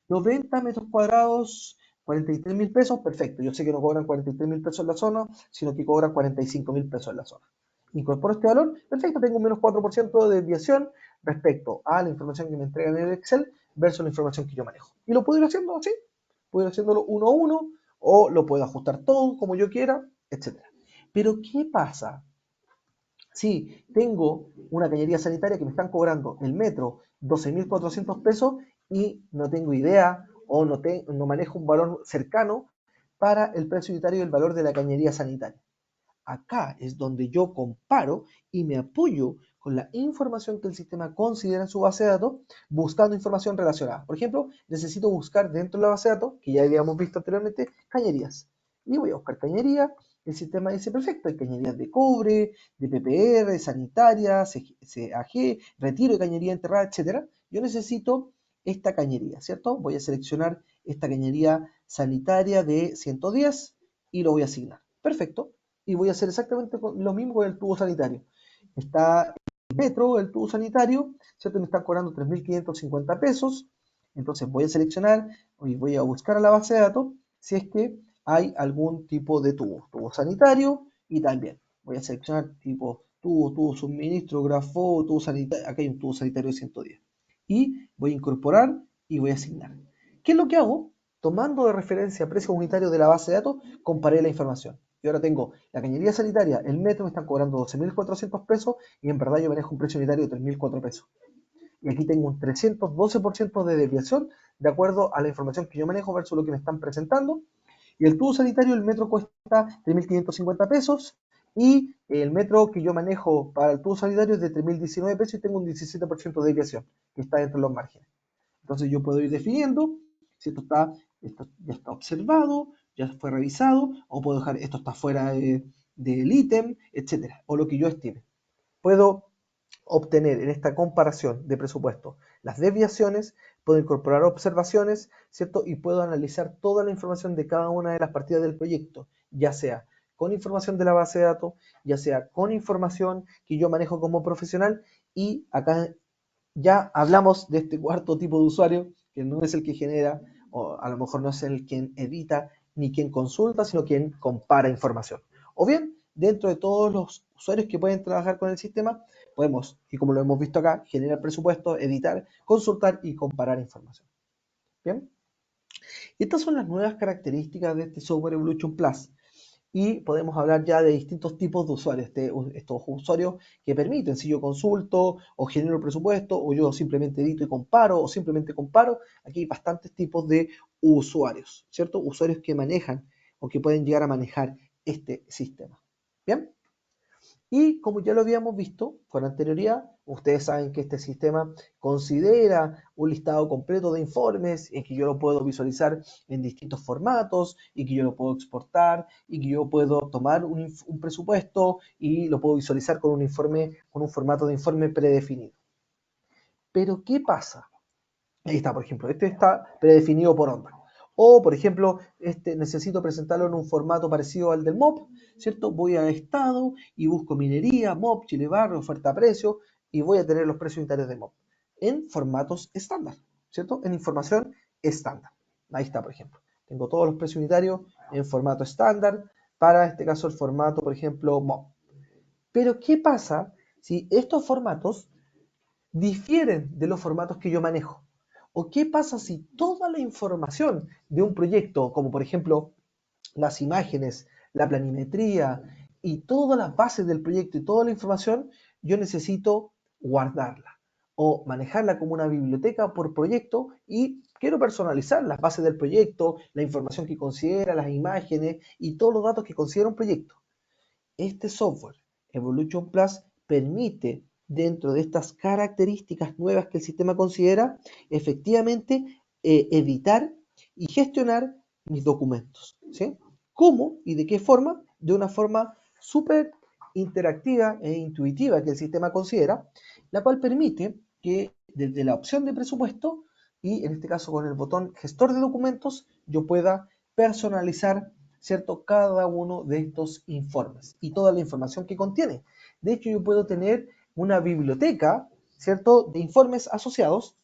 [SPEAKER 1] 90 metros cuadrados, 43.000 pesos, perfecto. Yo sé que no cobran 43.000 pesos en la zona, sino que cobran 45.000 pesos en la zona. Incorporo este valor, perfecto, tengo un menos 4% de desviación respecto a la información que me entregan en el Excel versus la información que yo manejo. Y lo puedo ir haciendo así, puedo ir haciéndolo uno a uno, o lo puedo ajustar todo como yo quiera, etc. Pero, ¿qué pasa si tengo una cañería sanitaria que me están cobrando el metro 12.400 pesos y no tengo idea o no manejo un valor cercano para el precio unitario del valor de la cañería sanitaria? Acá es donde yo comparo y me apoyo con la información que el sistema considera en su base de datos, buscando información relacionada. Por ejemplo, necesito buscar dentro de la base de datos, que ya habíamos visto anteriormente, cañerías. Y voy a buscar cañería. El sistema dice, perfecto, hay cañerías de cobre, de PPR, sanitaria, CAG, retiro de cañería enterrada, etc. Yo necesito esta cañería, ¿cierto? Voy a seleccionar esta cañería sanitaria de 110 y lo voy a asignar. Perfecto, y voy a hacer exactamente lo mismo con el tubo sanitario. Está el metro, el tubo sanitario, ¿cierto? Me están cobrando 3.550 pesos. Entonces voy a seleccionar y voy a buscar a la base de datos si es que hay algún tipo de tubo sanitario, y también voy a seleccionar tipo tubo suministro, grafo, tubo sanitario. Acá hay un tubo sanitario de 110. Y voy a incorporar y voy a asignar. ¿Qué es lo que hago? Tomando de referencia precio unitario de la base de datos, comparé la información. Y ahora tengo la cañería sanitaria, el metro me están cobrando 12.400 pesos y en verdad yo manejo un precio unitario de 3.004 pesos. Y aquí tengo un 312% de desviación de acuerdo a la información que yo manejo versus lo que me están presentando. Y el tubo sanitario, el metro cuesta 3.550 pesos y el metro que yo manejo para el tubo sanitario es de 3.019 pesos y tengo un 17% de desviación que está dentro de los márgenes. Entonces yo puedo ir definiendo si esto ya está observado, ya fue revisado, o puedo dejar esto está fuera del ítem, etcétera, o lo que yo estime. Puedo obtener en esta comparación de presupuesto las desviaciones, puedo incorporar observaciones, ¿cierto? Y puedo analizar toda la información de cada una de las partidas del proyecto, ya sea con información de la base de datos, ya sea con información que yo manejo como profesional, y acá ya hablamos de este cuarto tipo de usuario, que no es el que genera, o a lo mejor no es el quien edita, ni quien consulta, sino quien compara información. O bien, dentro de todos los usuarios que pueden trabajar con el sistema, podemos, y como lo hemos visto acá, generar presupuesto, editar, consultar y comparar información. Bien, estas son las nuevas características de este Software Evolution Plus. Y podemos hablar ya de distintos tipos de usuarios, estos usuarios que permiten, si yo consulto o genero presupuesto o yo simplemente edito y comparo o simplemente comparo, aquí hay bastantes tipos de usuarios, ¿cierto? Usuarios que manejan o que pueden llegar a manejar este sistema. ¿Bien? Y como ya lo habíamos visto con anterioridad, ustedes saben que este sistema considera un listado completo de informes en que yo lo puedo visualizar en distintos formatos y que yo lo puedo exportar y que yo puedo tomar un presupuesto y lo puedo visualizar con un informe, con un formato de informe predefinido. Pero ¿qué pasa? Ahí está, por ejemplo, este está predefinido por onda. O, por ejemplo, este necesito presentarlo en un formato parecido al del MOP, ¿cierto? Voy a estado y busco minería, MOP, Chile Barrio, oferta precio, y voy a tener los precios unitarios de MOP en formatos estándar, ¿cierto? En información estándar. Ahí está, por ejemplo. Tengo todos los precios unitarios en formato estándar, para este caso el formato, por ejemplo, MOP. Pero, ¿qué pasa si estos formatos difieren de los formatos que yo manejo? ¿O qué pasa si toda la información de un proyecto, como por ejemplo las imágenes, la planimetría y todas las bases del proyecto y toda la información, yo necesito guardarla o manejarla como una biblioteca por proyecto y quiero personalizar las bases del proyecto, la información que considera, las imágenes y todos los datos que considera un proyecto? Este software, Evolution Plus, permite, dentro de estas características nuevas que el sistema considera, efectivamente editar y gestionar mis documentos. ¿Sí? ¿Cómo y de qué forma? De una forma súper interactiva e intuitiva que el sistema considera, la cual permite que desde la opción de presupuesto y en este caso con el botón gestor de documentos, yo pueda personalizar, ¿cierto?, cada uno de estos informes y toda la información que contiene. De hecho, yo puedo tener una biblioteca, ¿cierto?, de informes asociados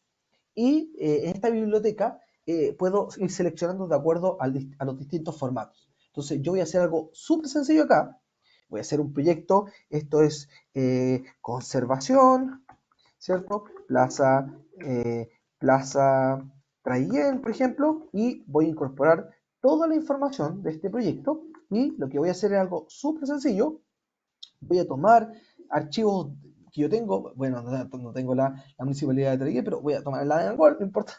[SPEAKER 1] y en esta biblioteca puedo ir seleccionando de acuerdo a los distintos formatos. Entonces, yo voy a hacer algo súper sencillo acá. voy a hacer un proyecto, esto es conservación, ¿cierto? Plaza Traillén, por ejemplo, y voy a incorporar toda la información de este proyecto y lo que voy a hacer es algo súper sencillo. Voy a tomar archivos que yo tengo, bueno, no tengo la municipalidad de Traiguén, pero voy a tomar la de Angol, no importa.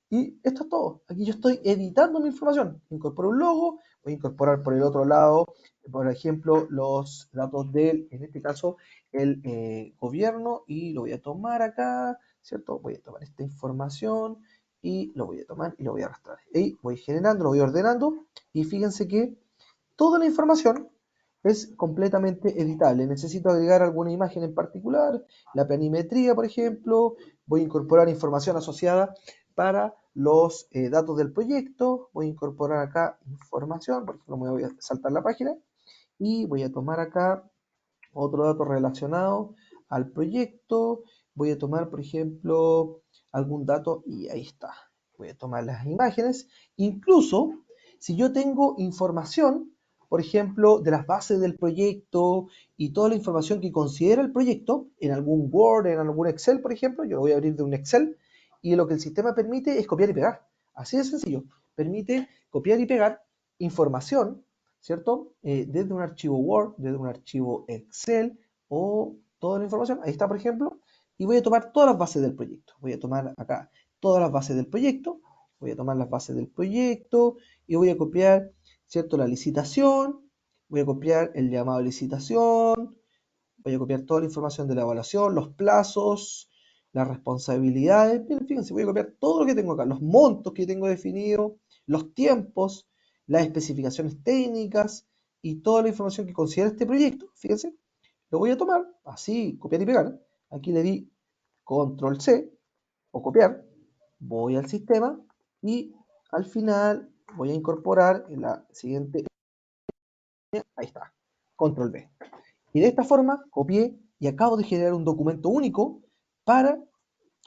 [SPEAKER 1] Y esto es todo. Aquí yo estoy editando mi información. Incorporo un logo, voy a incorporar por el otro lado, por ejemplo, los datos del, en este caso, el gobierno, y lo voy a tomar acá, ¿cierto? Voy a tomar esta información y lo voy a tomar y lo voy a arrastrar. Y voy generando, lo voy ordenando, y fíjense que toda la información es completamente editable. Necesito agregar alguna imagen en particular, la planimetría, por ejemplo. Voy a incorporar información asociada para los datos del proyecto. Voy a incorporar acá información, por ejemplo, me voy a saltar la página y voy a tomar acá otro dato relacionado al proyecto. Voy a tomar, por ejemplo, algún dato y ahí está. Voy a tomar las imágenes. Incluso, si yo tengo información, por ejemplo, de las bases del proyecto y toda la información que considera el proyecto, en algún Word, en algún Excel, por ejemplo, yo lo voy a abrir de un Excel, y lo que el sistema permite es copiar y pegar. Así de sencillo. Permite copiar y pegar información, ¿cierto? Desde un archivo Word, desde un archivo Excel o toda la información. Ahí está, por ejemplo. Y voy a tomar todas las bases del proyecto. Voy a tomar acá todas las bases del proyecto. Voy a tomar las bases del proyecto y voy a copiar, ¿cierto? La licitación. Voy a copiar el llamado de licitación. Voy a copiar toda la información de la evaluación, los plazos, las responsabilidades. Bien, fíjense, voy a copiar todo lo que tengo acá, los montos que tengo definidos, los tiempos, las especificaciones técnicas y toda la información que considera este proyecto. Fíjense, lo voy a tomar, así, copiar y pegar. Aquí le di control C o copiar. Voy al sistema y al final voy a incorporar en la siguiente. Ahí está, control V. Y de esta forma copié y acabo de generar un documento único para,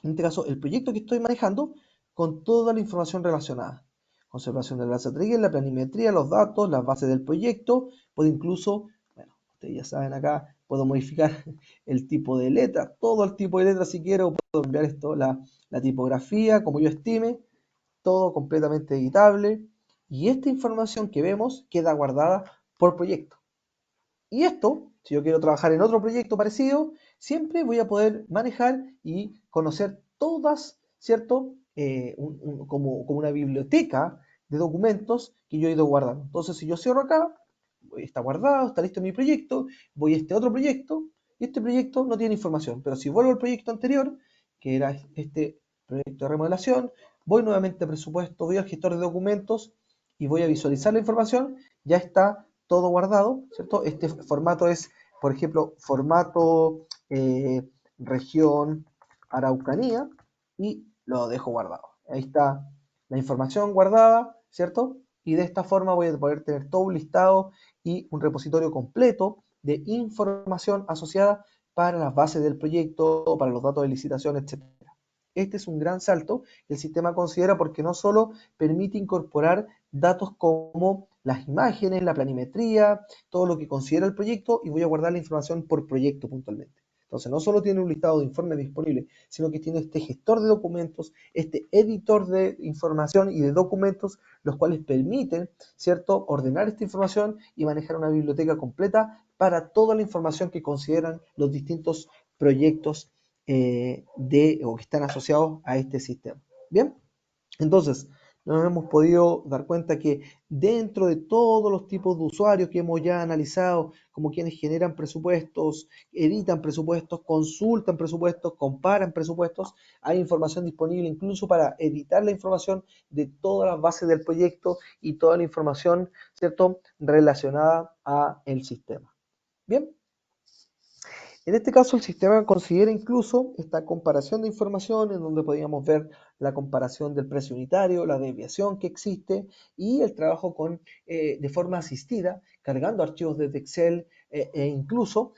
[SPEAKER 1] en este caso, el proyecto que estoy manejando con toda la información relacionada. Conservación del base de Trigger, la planimetría, los datos, las bases del proyecto. Puedo incluso, bueno, ustedes ya saben acá, puedo modificar el tipo de letra, todo el tipo de letra si quiero. Puedo cambiar esto, la tipografía, como yo estime. Todo completamente editable. Y esta información que vemos queda guardada por proyecto. Y esto, si yo quiero trabajar en otro proyecto parecido, siempre voy a poder manejar y conocer todas, ¿cierto? Como una biblioteca de documentos que yo he ido guardando. Entonces, si yo cierro acá, está guardado, está listo mi proyecto, voy a este otro proyecto, y este proyecto no tiene información. Pero si vuelvo al proyecto anterior, que era este proyecto de remodelación, voy nuevamente a presupuesto, voy al gestor de documentos y voy a visualizar la información, ya está todo guardado, ¿cierto? Este formato es, por ejemplo, formato región Araucanía y lo dejo guardado. Ahí está la información guardada, ¿cierto? Y de esta forma voy a poder tener todo un listado y un repositorio completo de información asociada para las bases del proyecto, para los datos de licitación, etc. Este es un gran salto que el sistema considera porque no solo permite incorporar datos como las imágenes, la planimetría, todo lo que considera el proyecto y voy a guardar la información por proyecto puntualmente. Entonces, no solo tiene un listado de informes disponibles, sino que tiene este gestor de documentos, este editor de información y de documentos, los cuales permiten, ¿cierto?, ordenar esta información y manejar una biblioteca completa para toda la información que consideran los distintos proyectos o que están asociados a este sistema. Bien, entonces nos hemos podido dar cuenta que dentro de todos los tipos de usuarios que hemos ya analizado, como quienes generan presupuestos, editan presupuestos, consultan presupuestos, comparan presupuestos, hay información disponible incluso para editar la información de todas las bases del proyecto y toda la información, ¿cierto?, relacionada a el sistema. Bien. En este caso, el sistema considera incluso esta comparación de información en donde podríamos ver la comparación del precio unitario, la desviación que existe y el trabajo de forma asistida, cargando archivos desde Excel e incluso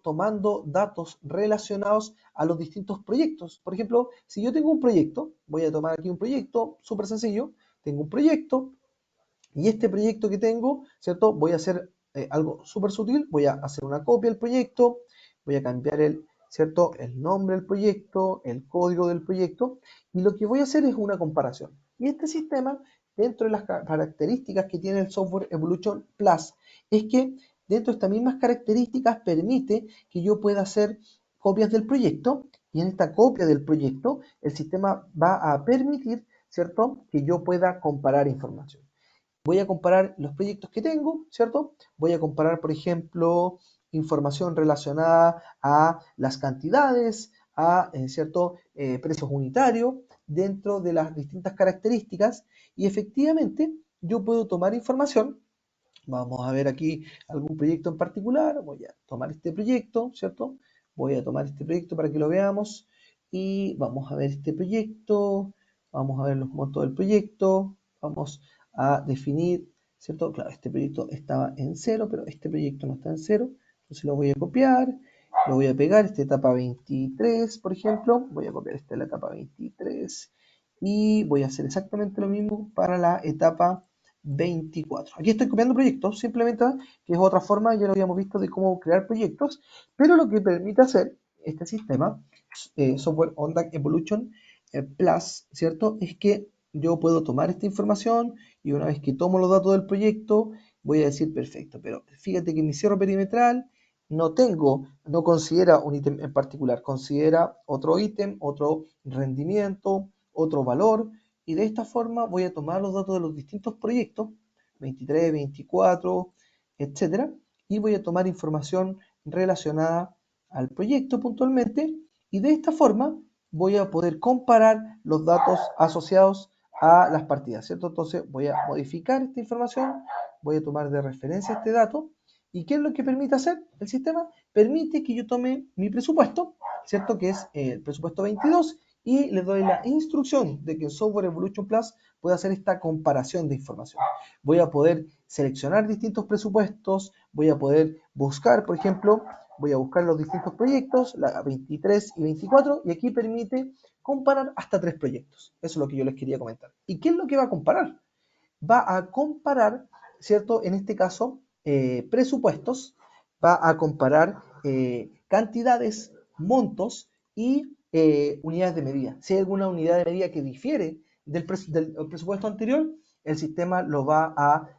[SPEAKER 1] tomando datos relacionados a los distintos proyectos. Por ejemplo, si yo tengo un proyecto, voy a tomar aquí un proyecto súper sencillo, tengo un proyecto y este proyecto que tengo, ¿cierto? Voy a hacer algo súper sutil, voy a hacer una copia del proyecto, voy a cambiar ¿cierto? El nombre del proyecto, el código del proyecto, y lo que voy a hacer es una comparación. Y este sistema, dentro de las características que tiene el software Evolution Plus, es que dentro de estas mismas características permite que yo pueda hacer copias del proyecto, y en esta copia del proyecto el sistema va a permitir, ¿cierto?, que yo pueda comparar información. Voy a comparar los proyectos que tengo, ¿cierto? Voy a comparar, por ejemplo, información relacionada a las cantidades, a, ¿cierto?, precios unitarios dentro de las distintas características, y efectivamente yo puedo tomar información. Vamos a ver aquí algún proyecto en particular. Voy a tomar este proyecto, ¿cierto? Voy a tomar este proyecto para que lo veamos. Y vamos a ver este proyecto. Vamos a ver los montos del proyecto. Vamos a definir, ¿cierto? Claro, este proyecto estaba en cero, pero este proyecto no está en cero. Entonces lo voy a copiar. Lo voy a pegar, esta etapa 23, por ejemplo. Voy a copiar esta la etapa 23. Y voy a hacer exactamente lo mismo para la etapa 24. Aquí estoy copiando proyectos, simplemente, que es otra forma, ya lo habíamos visto, de cómo crear proyectos, pero lo que permite hacer este sistema, Software OnDAC Evolution Plus, ¿cierto? Es que yo puedo tomar esta información y una vez que tomo los datos del proyecto, voy a decir, perfecto, pero fíjate que mi cierre perimetral no considera un ítem en particular, considera otro ítem, otro rendimiento, otro valor, y de esta forma voy a tomar los datos de los distintos proyectos, 23, 24, etcétera, y voy a tomar información relacionada al proyecto puntualmente, y de esta forma voy a poder comparar los datos asociados a las partidas, ¿cierto? Entonces voy a modificar esta información, voy a tomar de referencia este dato, ¿y qué es lo que permite hacer el sistema? Permite que yo tome mi presupuesto, ¿cierto? Que es el presupuesto 22, y les doy la instrucción de que en Software Evolution Plus pueda hacer esta comparación de información. Voy a poder seleccionar distintos presupuestos, voy a poder buscar, por ejemplo, voy a buscar los distintos proyectos, la 23 y 24, y aquí permite comparar hasta 3 proyectos. Eso es lo que yo les quería comentar. ¿Y qué es lo que va a comparar? Va a comparar, ¿cierto? En este caso, presupuestos, va a comparar cantidades, montos y unidades de medida. Si hay alguna unidad de medida que difiere del presupuesto anterior, el sistema lo va a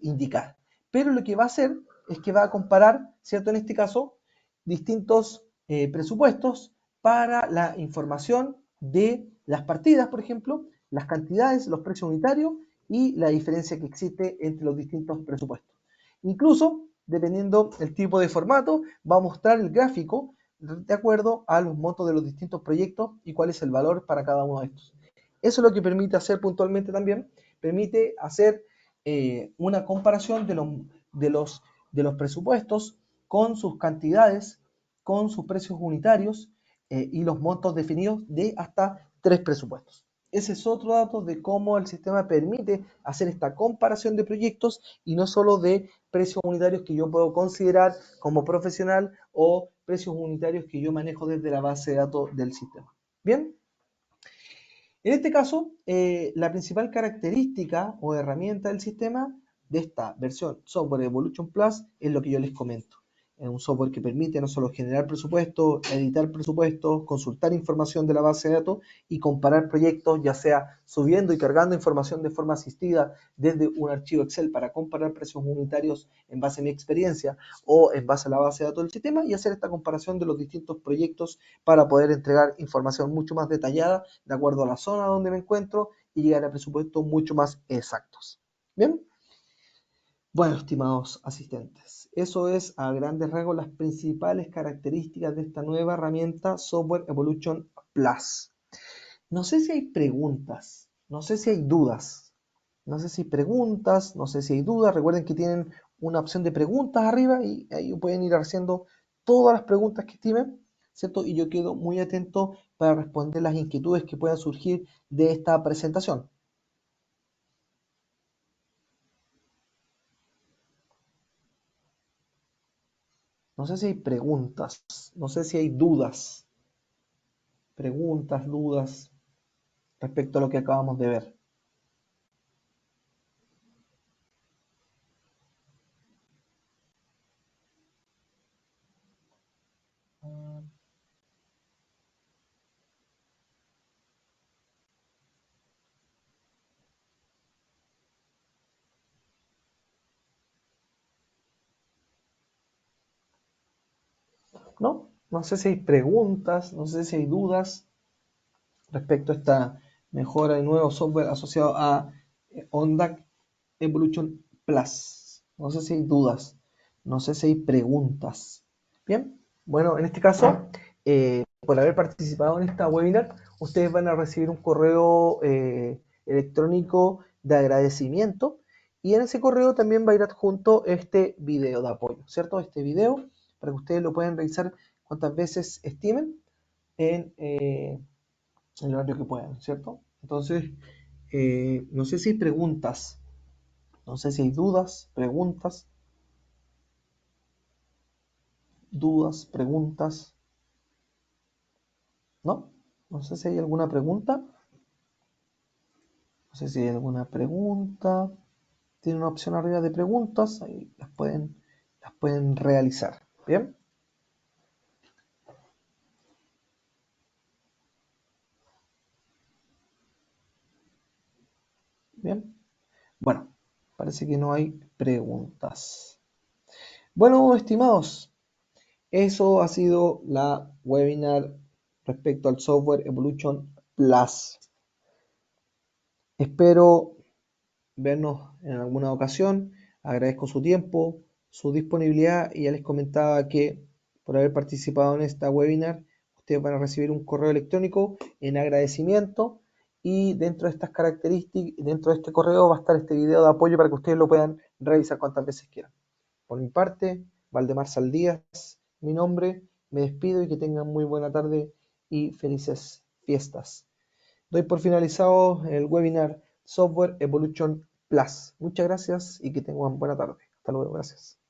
[SPEAKER 1] indicar. Pero lo que va a hacer es que va a comparar, ¿cierto? En este caso, distintos presupuestos para la información de las partidas, por ejemplo, las cantidades, los precios unitarios y la diferencia que existe entre los distintos presupuestos. Incluso, dependiendo del tipo de formato, va a mostrar el gráfico de acuerdo a los montos de los distintos proyectos y cuál es el valor para cada uno de estos. Eso es lo que permite hacer puntualmente también, permite hacer una comparación de los presupuestos con sus cantidades, con sus precios unitarios y los montos definidos de hasta 3 presupuestos. Ese es otro dato de cómo el sistema permite hacer esta comparación de proyectos y no solo de precios unitarios que yo puedo considerar como profesional o precios unitarios que yo manejo desde la base de datos del sistema. Bien, en este caso, la principal característica o herramienta del sistema de esta versión Software Evolution Plus es lo que yo les comento. Es un software que permite no solo generar presupuestos, editar presupuestos, consultar información de la base de datos y comparar proyectos, ya sea subiendo y cargando información de forma asistida desde un archivo Excel para comparar precios unitarios en base a mi experiencia o en base a la base de datos del sistema, y hacer esta comparación de los distintos proyectos para poder entregar información mucho más detallada de acuerdo a la zona donde me encuentro y llegar a presupuestos mucho más exactos. Bien. Bueno, estimados asistentes, eso es a grandes rasgos las principales características de esta nueva herramienta Software Evolution Plus. No sé si hay preguntas, no sé si hay dudas, no sé si hay preguntas, no sé si hay dudas. Recuerden que tienen una opción de preguntas arriba y ahí pueden ir haciendo todas las preguntas que estimen, ¿cierto? Y yo quedo muy atento para responder las inquietudes que puedan surgir de esta presentación. No sé si hay preguntas, no sé si hay dudas, preguntas, dudas respecto a lo que acabamos de ver. ¿No? No sé si hay preguntas, no sé si hay dudas respecto a esta mejora de nuevo software asociado a OnDAC Evolution Plus. No sé si hay dudas, no sé si hay preguntas. Bien, bueno, en este caso, por haber participado en esta webinar, ustedes van a recibir un correo electrónico de agradecimiento y en ese correo también va a ir adjunto este video de apoyo, ¿cierto? Este video para que ustedes lo puedan revisar cuantas veces estimen en el horario que puedan, ¿cierto? Entonces, no sé si hay preguntas, no sé si hay dudas, preguntas, ¿no? No sé si hay alguna pregunta, no sé si hay alguna pregunta. Tiene una opción arriba de preguntas, ahí las pueden realizar, ¿bien? Bien. Bueno, parece que no hay preguntas. Bueno, estimados, eso ha sido la webinar respecto al software Evolution Plus. Espero vernos en alguna ocasión. Agradezco su tiempo, su disponibilidad y ya les comentaba que por haber participado en esta webinar, ustedes van a recibir un correo electrónico en agradecimiento y dentro de estas características, dentro de este correo va a estar este video de apoyo para que ustedes lo puedan revisar cuantas veces quieran. Por mi parte, Valdemar Saldías, mi nombre, me despido y que tengan muy buena tarde y felices fiestas. Doy por finalizado el webinar Software Evolution Plus. Muchas gracias y que tengan buena tarde. Hasta luego, gracias.